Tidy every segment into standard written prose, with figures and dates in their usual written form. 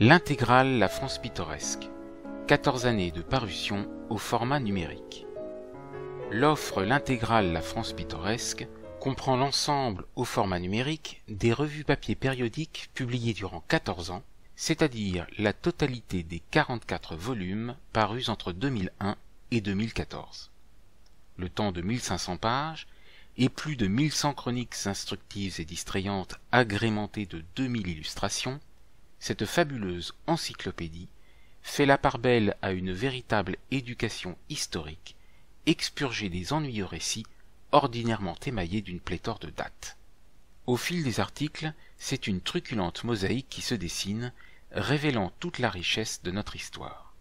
L'intégrale La France pittoresque, 14 années de parution au format numérique. L'offre L'intégrale La France pittoresque comprend l'ensemble au format numérique des revues papier périodiques publiées durant 14 ans, c'est-à-dire la totalité des 44 volumes parus entre 2001 et 2014. Le temps de 1500 pages et plus de 1100 chroniques instructives et distrayantes agrémentées de 2000 illustrations, cette fabuleuse encyclopédie fait la part belle à une véritable éducation historique, expurgée des ennuyeux récits ordinairement émaillés d'une pléthore de dates. Au fil des articles, c'est une truculente mosaïque qui se dessine, révélant toute la richesse de notre histoire.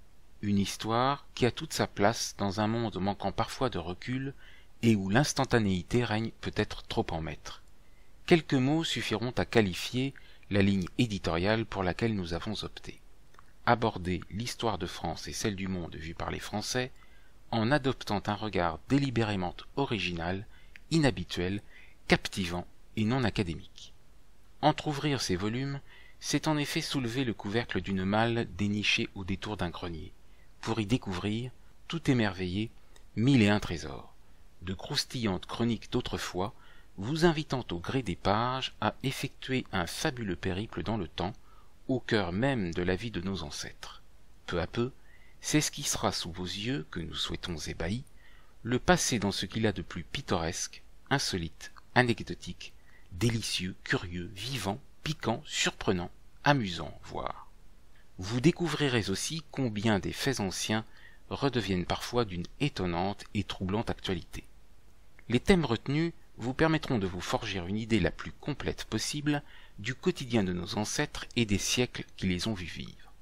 Une histoire qui a toute sa place dans un monde manquant parfois de recul et où l'instantanéité règne peut-être trop en maître. Quelques mots suffiront à qualifier la ligne éditoriale pour laquelle nous avons opté. Aborder l'histoire de France et celle du monde vue par les Français en adoptant un regard délibérément original, inhabituel, captivant et non académique. Entr'ouvrir ces volumes, c'est en effet soulever le couvercle d'une malle dénichée au détour d'un grenier, pour y découvrir, tout émerveillé, 1001 trésors, de croustillantes chroniques d'autrefois, vous invitant au gré des pages à effectuer un fabuleux périple dans le temps, au cœur même de la vie de nos ancêtres. Peu à peu, s'esquissera sous vos yeux, que nous souhaitons ébahis, le passé dans ce qu'il a de plus pittoresque, insolite, anecdotique, délicieux, curieux, vivant, piquant, surprenant, amusant, voire. Vous découvrirez aussi combien des faits anciens redeviennent parfois d'une étonnante et troublante actualité. Les thèmes retenus vous permettront de vous forger une idée la plus complète possible du quotidien de nos ancêtres et des siècles qui les ont vus vivre.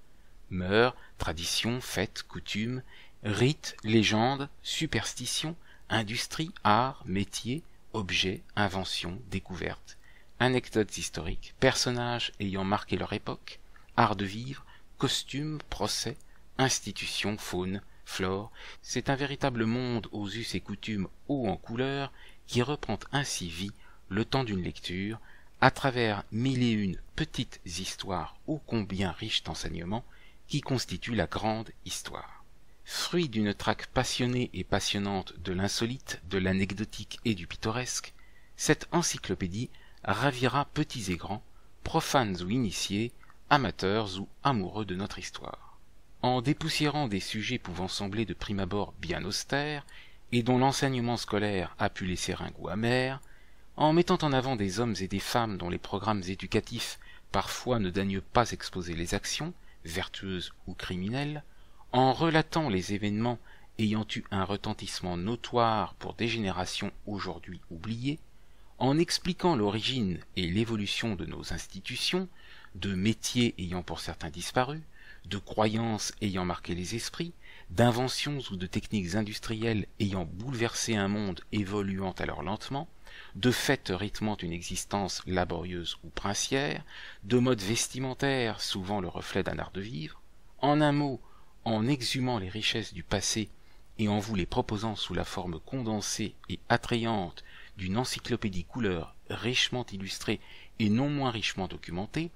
Mœurs, traditions, fêtes, coutumes, rites, légendes, superstitions, industries, arts, métiers, objets, inventions, découvertes, anecdotes historiques, personnages ayant marqué leur époque, art de vivre, costumes, procès, institutions, faune, flore, c'est un véritable monde aux us et coutumes hauts en couleurs qui reprend ainsi vie le temps d'une lecture, à travers 1001 petites histoires ô combien riches d'enseignements qui constituent la grande histoire. Fruit d'une traque passionnée et passionnante de l'insolite, de l'anecdotique et du pittoresque, cette encyclopédie ravira petits et grands, profanes ou initiés, amateurs ou amoureux de notre histoire. En dépoussiérant des sujets pouvant sembler de prime abord bien austères, et dont l'enseignement scolaire a pu laisser un goût amer, en mettant en avant des hommes et des femmes dont les programmes éducatifs parfois ne daignent pas exposer les actions, vertueuses ou criminelles, en relatant les événements ayant eu un retentissement notoire pour des générations aujourd'hui oubliées, en expliquant l'origine et l'évolution de nos institutions, de métiers ayant pour certains disparu, de croyances ayant marqué les esprits, d'inventions ou de techniques industrielles ayant bouleversé un monde évoluant alors lentement, de fêtes rythmant une existence laborieuse ou princière, de modes vestimentaires souvent le reflet d'un art de vivre, en un mot, en exhumant les richesses du passé et en vous les proposant sous la forme condensée et attrayante d'une encyclopédie couleur richement illustrée et non moins richement documentée,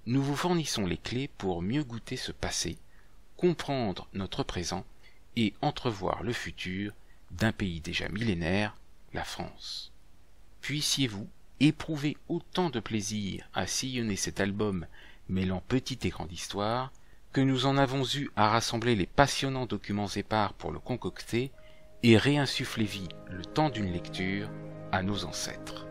nous vous fournissons les clés pour mieux goûter ce passé, comprendre notre présent et entrevoir le futur d'un pays déjà millénaire, la France. Puissiez-vous éprouver autant de plaisir à sillonner cet album mêlant petite et grande histoire que nous en avons eu à rassembler les passionnants documents épars pour le concocter et réinsuffler vie le temps d'une lecture à nos ancêtres.